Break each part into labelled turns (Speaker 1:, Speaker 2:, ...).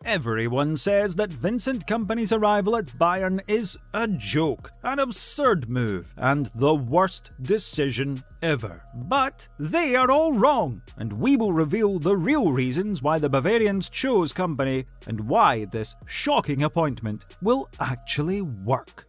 Speaker 1: Everyone says that Vincent Kompany's arrival at Bayern is a joke, an absurd move, and the worst decision ever. But they are all wrong, and we will reveal the real reasons why the Bavarians chose Kompany and why this shocking appointment will actually work.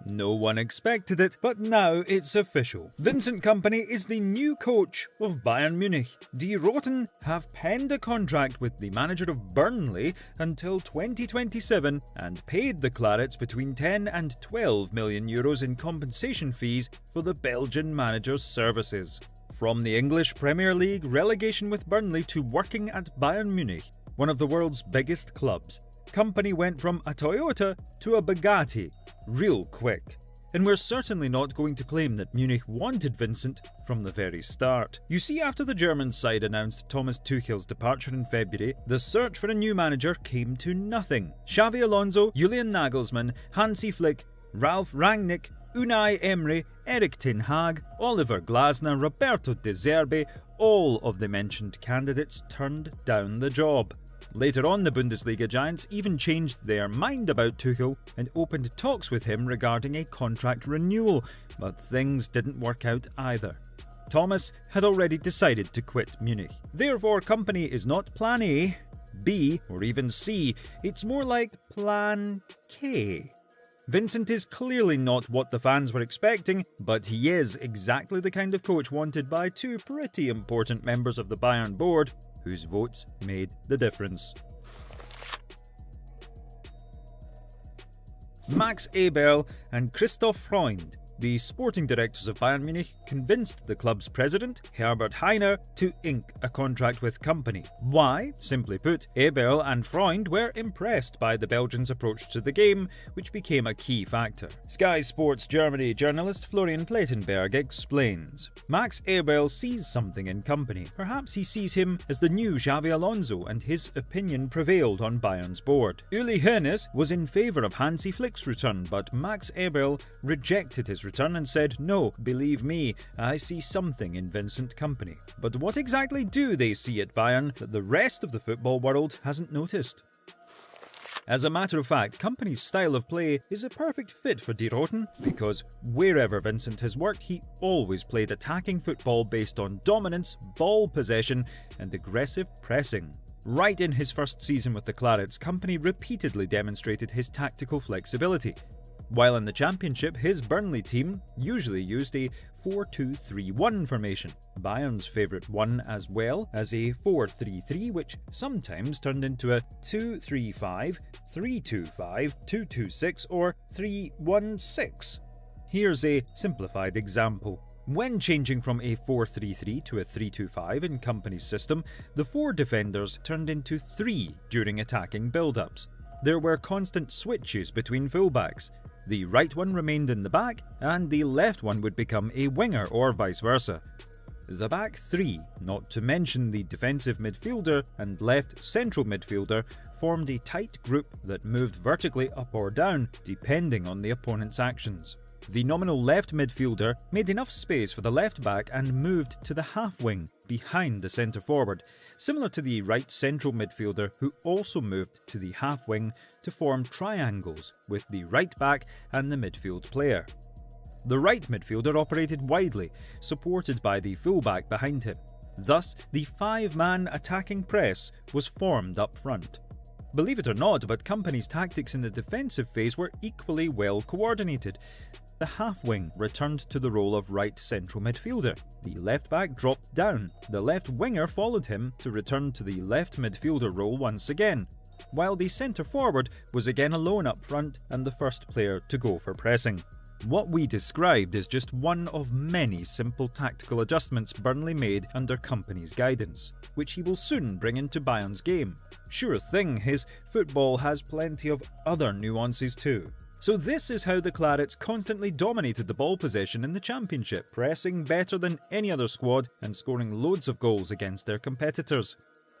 Speaker 1: No one expected it, but now it's official. Vincent Kompany is the new coach of Bayern Munich. Die Roten have penned a contract with the manager of Burnley until 2027 and paid the Clarets between 10 and 12 million euros in compensation fees for the Belgian manager's services. From the English Premier League relegation with Burnley to working at Bayern Munich, one of the world's biggest clubs, Kompany went from a Toyota to a Bugatti real quick. And we're certainly not going to claim that Munich wanted Vincent from the very start. You see, after the German side announced Thomas Tuchel's departure in February, the search for a new manager came to nothing. Xabi Alonso, Julian Nagelsmann, Hansi Flick, Ralf Rangnick, Unai Emery, Erik ten Hag, Oliver Glasner, Roberto De Zerbi, all of the mentioned candidates turned down the job. Later on, the Bundesliga giants even changed their mind about Tuchel and opened talks with him regarding a contract renewal, but things didn't work out either. Thomas had already decided to quit Munich. Therefore, Kompany is not Plan A, B, or even C, it's more like Plan K. Vincent is clearly not what the fans were expecting, but he is exactly the kind of coach wanted by two pretty important members of the Bayern board, whose votes made the difference. Max Eberl and Christoph Freund, the sporting directors of Bayern Munich, convinced the club's president, Herbert Hainer, to ink a contract with Kompany. Why? Simply put, Eberl and Freund were impressed by the Belgians' approach to the game, which became a key factor. Sky Sports Germany journalist Florian Plettenberg explains. Max Eberl sees something in Kompany. Perhaps he sees him as the new Xabi Alonso, and his opinion prevailed on Bayern's board. Uli Hoeneß was in favour of Hansi Flick's return, but Max Eberl rejected his return and said, "No, believe me, I see something in Vincent Kompany." But what exactly do they see at Bayern that the rest of the football world hasn't noticed? As a matter of fact, Kompany's style of play is a perfect fit for Die Roten because wherever Vincent has worked, he always played attacking football based on dominance, ball possession, and aggressive pressing. Right in his first season with the Clarets, Kompany repeatedly demonstrated his tactical flexibility. While in the Championship, his Burnley team usually used a 4-2-3-1 formation, Bayern's favourite one, as well as a 4-3-3, which sometimes turned into a 2-3-5, 3-2-5, 2-2-6 or 3-1-6. Here's a simplified example. When changing from a 4-3-3 to a 3-2-5 in Kompany's system, the four defenders turned into three during attacking build-ups. There were constant switches between fullbacks. The right one remained in the back, and the left one would become a winger or vice versa. The back three, not to mention the defensive midfielder and left central midfielder, formed a tight group that moved vertically up or down, depending on the opponent's actions. The nominal left midfielder made enough space for the left back and moved to the half wing, behind the centre forward, similar to the right central midfielder who also moved to the half wing to form triangles with the right back and the midfield player. The right midfielder operated widely, supported by the fullback behind him. Thus, the five-man attacking press was formed up front. Believe it or not, but Kompany's tactics in the defensive phase were equally well coordinated. The half-wing returned to the role of right central midfielder. The left-back dropped down. The left winger followed him to return to the left midfielder role once again, while the centre-forward was again alone up front and the first player to go for pressing. What we described is just one of many simple tactical adjustments Burnley made under Kompany's guidance, which he will soon bring into Bayern's game. Sure thing, his football has plenty of other nuances too. So this is how the Clarets constantly dominated the ball possession in the Championship, pressing better than any other squad and scoring loads of goals against their competitors.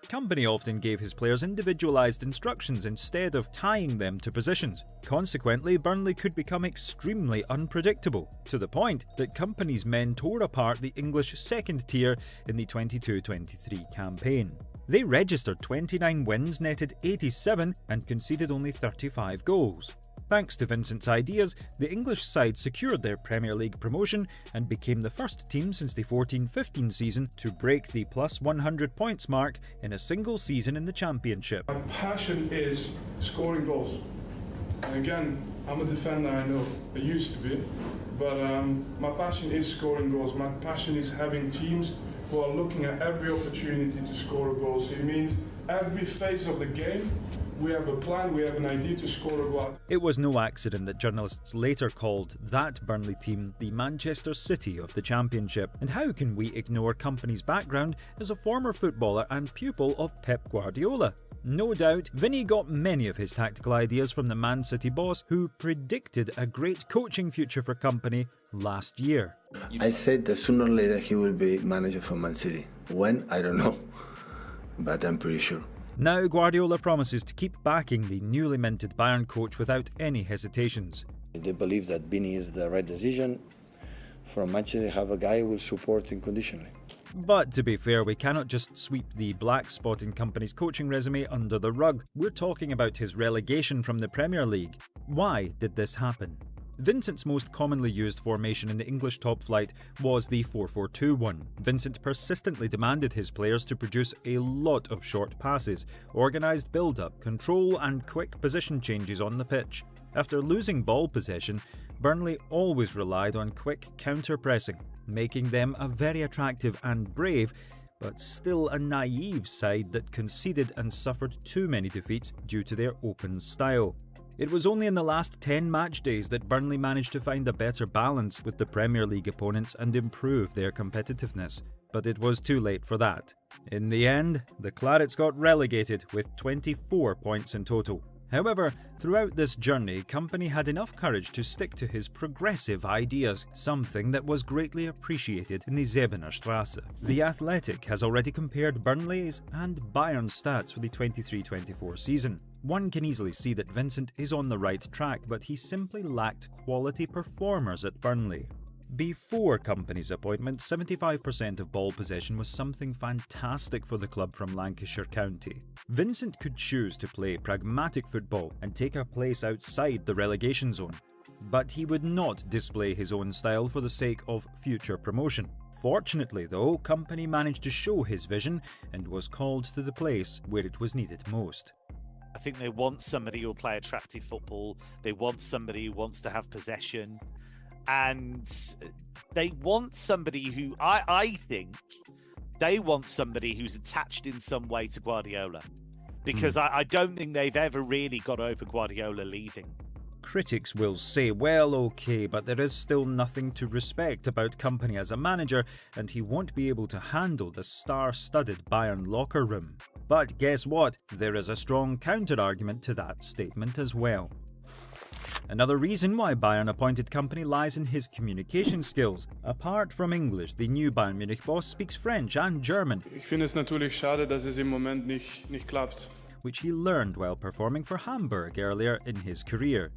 Speaker 1: Kompany often gave his players individualised instructions instead of tying them to positions. Consequently, Burnley could become extremely unpredictable, to the point that Kompany's men tore apart the English second tier in the 22-23 campaign. They registered 29 wins, netted 87 and conceded only 35 goals. Thanks to Vincent's ideas, the English side secured their Premier League promotion and became the first team since the 14-15 season to break the plus 100 points mark in a single season in the Championship.
Speaker 2: My passion is scoring goals. And again, I'm a defender, I know. I used to be. But my passion is scoring goals. My passion is having teams who are looking at every opportunity to score a goal. So it means every phase of the game, we have a plan, we have an idea to score a goal.
Speaker 1: It was no accident that journalists later called that Burnley team the Manchester City of the Championship. And how can we ignore Kompany's background as a former footballer and pupil of Pep Guardiola? No doubt, Vinny got many of his tactical ideas from the Man City boss, who predicted a great coaching future for Kompany last year.
Speaker 3: I said that sooner or later he will be manager for Man City. When? I don't know, but I'm pretty sure.
Speaker 1: Now Guardiola promises to keep backing the newly minted Bayern coach without any hesitations.
Speaker 4: They believe that Vinny is the right decision. From Manchester, have a guy who will support unconditionally.
Speaker 1: But to be fair, we cannot just sweep the black spot in Kompany's coaching resume under the rug. We're talking about his relegation from the Premier League. Why did this happen? Vincent's most commonly used formation in the English top flight was the 4-4-2 one. Vincent persistently demanded his players to produce a lot of short passes, organised build-up, control and quick position changes on the pitch. After losing ball possession, Burnley always relied on quick counter-pressing, making them a very attractive and brave, but still a naive side that conceded and suffered too many defeats due to their open style. It was only in the last 10 match days that Burnley managed to find a better balance with the Premier League opponents and improve their competitiveness. But it was too late for that. In the end, the Clarets got relegated with 24 points in total. However, throughout this journey, Kompany had enough courage to stick to his progressive ideas, something that was greatly appreciated in the Zebener Strasse. The Athletic has already compared Burnley's and Bayern's stats for the 23-24 season. One can easily see that Vincent is on the right track, but he simply lacked quality performers at Burnley. Before Kompany's appointment, 75% of ball possession was something fantastic for the club from Lancashire County. Vincent could choose to play pragmatic football and take a place outside the relegation zone, but he would not display his own style for the sake of future promotion. Fortunately though, Kompany managed to show his vision and was called to the place where it was needed most.
Speaker 5: I think they want somebody who will play attractive football, they want somebody who wants to have possession, and they want somebody who, I think, they want somebody who's attached in some way to Guardiola. Because I don't think they've ever really got over Guardiola leaving.
Speaker 1: Critics will say, well, okay, but there is still nothing to respect about Kompany as a manager, and he won't be able to handle the star-studded Bayern locker room. But guess what? There is a strong counter-argument to that statement as well. Another reason why Bayern appointed Kompany lies in his communication skills. Apart from English, the new Bayern Munich boss speaks French and German.
Speaker 2: Ich finde es natürlich schade, dass es im Moment nicht klappt.
Speaker 1: Which he learned while performing for Hamburg earlier in his career.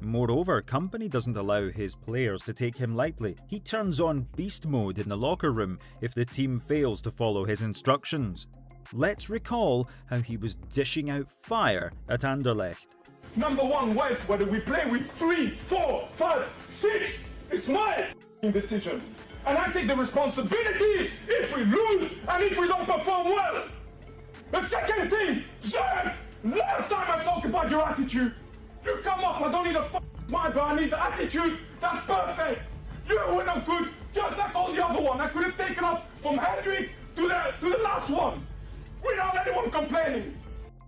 Speaker 1: Moreover, Kompany doesn't allow his players to take him lightly. He turns on beast mode in the locker room if the team fails to follow his instructions. Let's recall how he was dishing out fire at Anderlecht.
Speaker 2: Number one, whether we play with 3, 4, 5, 6, it's my decision. And I take the responsibility if we lose and if we don't perform well. The second thing, sir, last time I talked about your attitude, you come off, I don't need a mind, but I need the attitude, that's perfect. You were not good, just like all the other one. I could have taken off from Hendrik to the last one, without anyone complaining.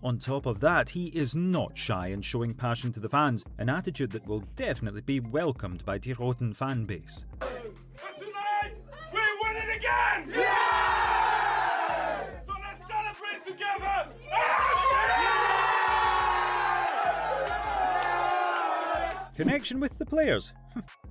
Speaker 1: On top of that, he is not shy in showing passion to the fans, an attitude that will definitely be welcomed by the Roten fan base.
Speaker 2: But tonight, we're winning again!
Speaker 6: Yeah!
Speaker 2: So let's celebrate together!
Speaker 1: Connection with the players?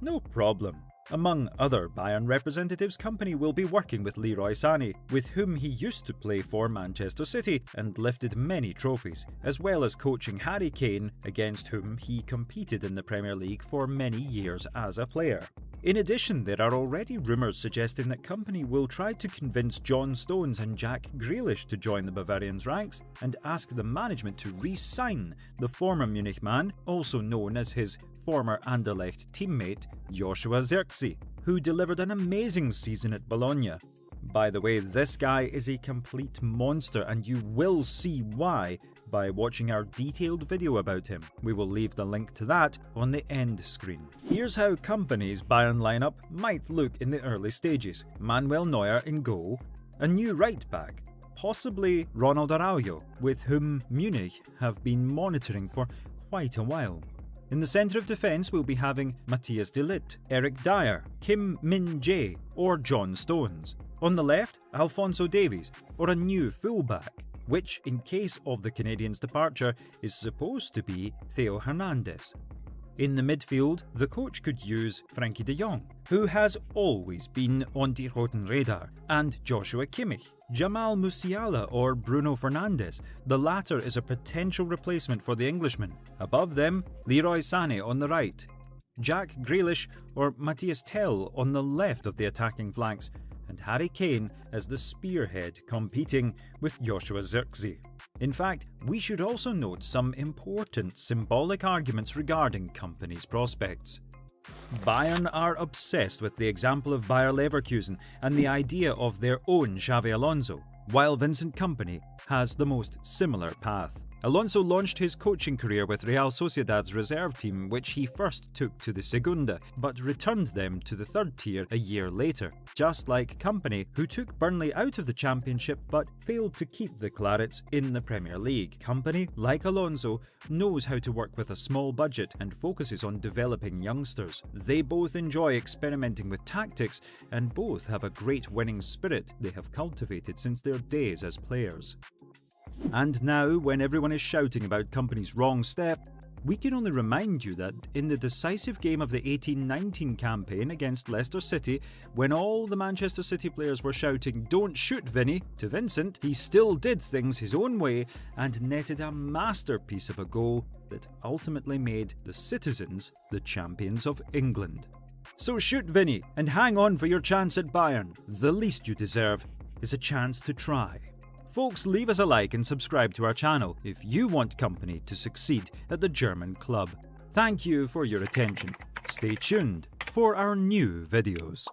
Speaker 1: No problem. Among other Bayern representatives, Kompany will be working with Leroy Sané, with whom he used to play for Manchester City and lifted many trophies, as well as coaching Harry Kane, against whom he competed in the Premier League for many years as a player. In addition, there are already rumours suggesting that Kompany will try to convince John Stones and Jack Grealish to join the Bavarians' ranks and ask the management to re-sign the former Munich man, also known as his former Anderlecht teammate Joshua Zirkzee, who delivered an amazing season at Bologna. By the way, this guy is a complete monster, and you will see why by watching our detailed video about him. We will leave the link to that on the end screen. Here's how Kompany's Bayern lineup might look in the early stages. Manuel Neuer in goal, a new right-back, possibly Ronald Araujo, with whom Munich have been monitoring for quite a while. In the centre of defence, we'll be having Matthias de Ligt, Eric Dyer, Kim Min-jae or John Stones. On the left, Alphonso Davies, or a new fullback, which, in case of the Canadian's departure, is supposed to be Theo Hernandez. In the midfield, the coach could use Frankie de Jong, who has always been on Die Roten radar, and Joshua Kimmich, Jamal Musiala or Bruno Fernandes. The latter is a potential replacement for the Englishman. Above them, Leroy Sané on the right, Jack Grealish or Matthias Tell on the left of the attacking flanks, and Harry Kane as the spearhead competing with Joshua Zirkzee. In fact, we should also note some important symbolic arguments regarding Kompany's prospects. Bayern are obsessed with the example of Bayer Leverkusen and the idea of their own Xabi Alonso, while Vincent Kompany has the most similar path. Alonso launched his coaching career with Real Sociedad's reserve team, which he first took to the Segunda, but returned them to the third tier a year later. Just like Kompany, who took Burnley out of the Championship but failed to keep the Clarets in the Premier League. Kompany, like Alonso, knows how to work with a small budget and focuses on developing youngsters. They both enjoy experimenting with tactics, and both have a great winning spirit they have cultivated since their days as players. And now, when everyone is shouting about Kompany's wrong step, we can only remind you that in the decisive game of the 18-19 campaign against Leicester City, when all the Manchester City players were shouting "Don't shoot, Vinny" to Vincent, he still did things his own way and netted a masterpiece of a goal that ultimately made the citizens the champions of England. So shoot, Vinny, and hang on for your chance at Bayern. The least you deserve is a chance to try. Folks, leave us a like and subscribe to our channel if you want Kompany to succeed at the German club. Thank you for your attention. Stay tuned for our new videos.